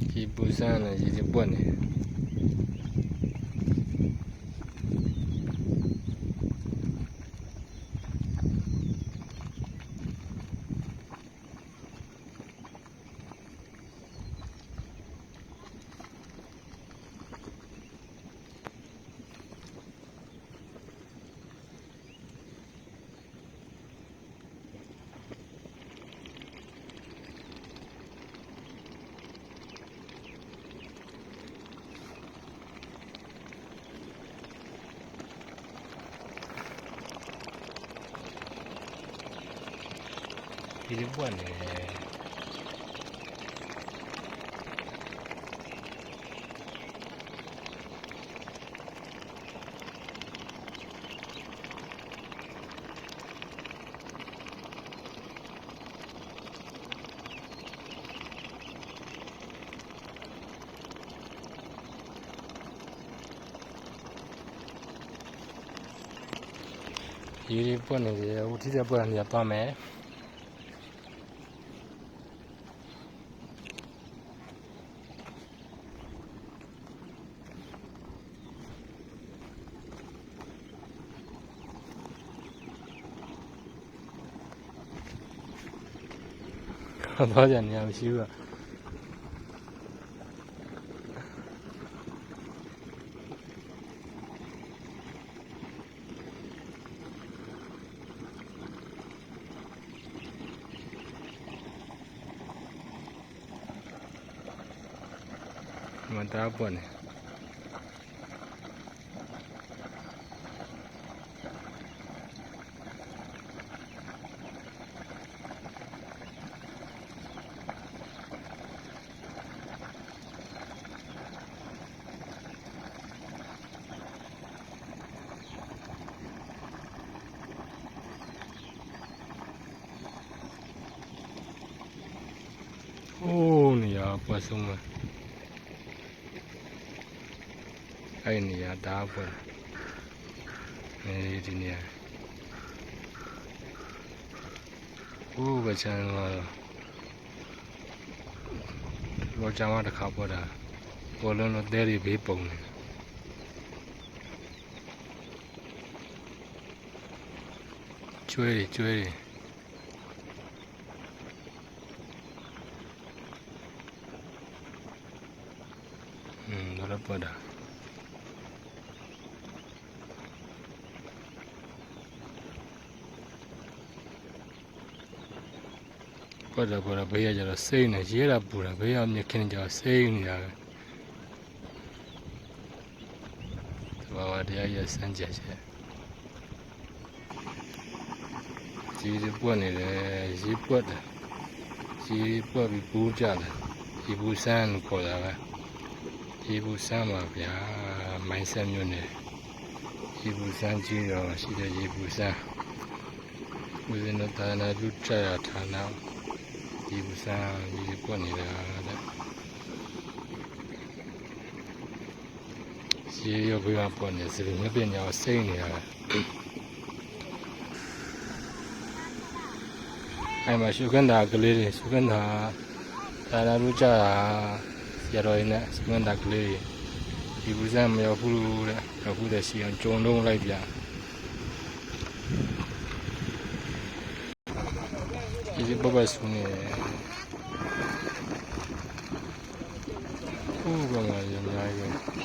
ဒီပူစမ်းနဲ့ရေတွေပွက်နေဒီလိုပွက်နေတယ်ရေတွေပွက်နေတယ်ဟိုထိတဲ့ပွက်နေရသွားမယ်သွားကြနေရမရှိဘူးမတားပွက်နေအိုးနေရပွက်ဆုံးမယ်အဲ့နေရတားပွက်ဒီနေရအိုးဘချမ်းတော့ကြောင်တစ်ခါပွက်တာပေါ်လုံးတော့တဲတွေဘေးပုံနေကျွဲတွေတော့ပွက်တာပွက်တာဘေးရကြတော့စိတ်နဲ့ရဲတာပူတာဘေးရမြခင်းကြစိတ်နေရတယ်ဘာဝတရားရစမ်းကြချက်ရေပွက်နေတယ်ရေပွက်တယ်ရေပွက်ပြီးပူးကြတယ်ရေပူစမ်းခေါ်တာပဲရေပူစမ်းပါဗျာမိုင်းဆက်မျိုးနဲ့ရေပူစမ်းကြီးတော့ရှိတဲ့ရေပူစမ်းဦးဇင်းတို့တာနာလူကြရဌာနရေပူစမ်းရေပွက်နေတာတဲ့ရေရောဘေးမှာပွက်နေစပြီးမပြင်းညာစိမ့်နေရတယ်အဲ့မှာရှုခန္ဓာကလေးတွေရှုခန္ဓာတာနာလူကြတာရတော်ရင်းနဲ့ရှုခန္ဓာကလေးဒီဘူးစမ်းမရောက်ဘူးတဲ့အခုတည်းရှိအောင်ကြုံလုံးလိုက်ပြဒီဘဘဆူနေဟိုးကမှရအများကြီး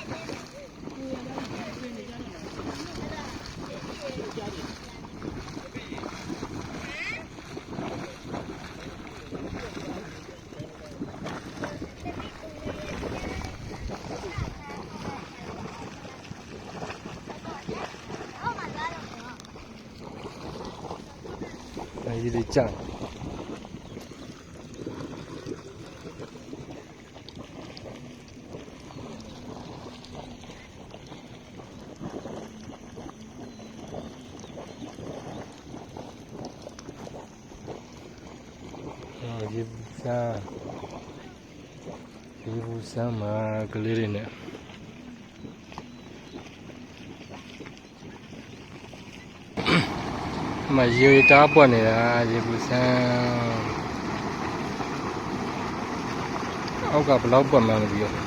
ရေတွေကြရေဘူးစမ်းမှာကလေးတွေနဲ့မရေတားပွက်နေတာရေဘူးစမ်း အောက်ကဘယ်လောက်ပွက်မှန်းမသိဘူး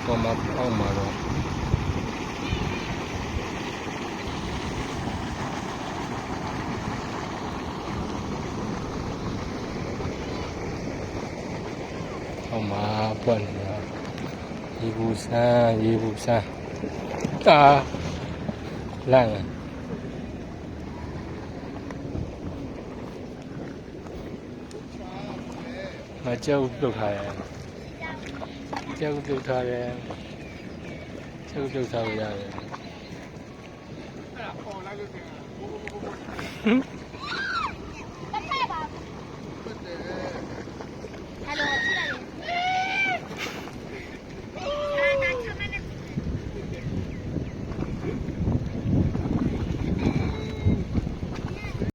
ပေါ်မှာအောက်မှာတော့အောက်မှာပွက်နေတာရေဘူးဆန်းတာလန့်မကြောက်ပြုတ်ထားတယ်ကြောက်ပြုတ်ထားတယ်ကြောက်ပြုတ်ထားရတယ်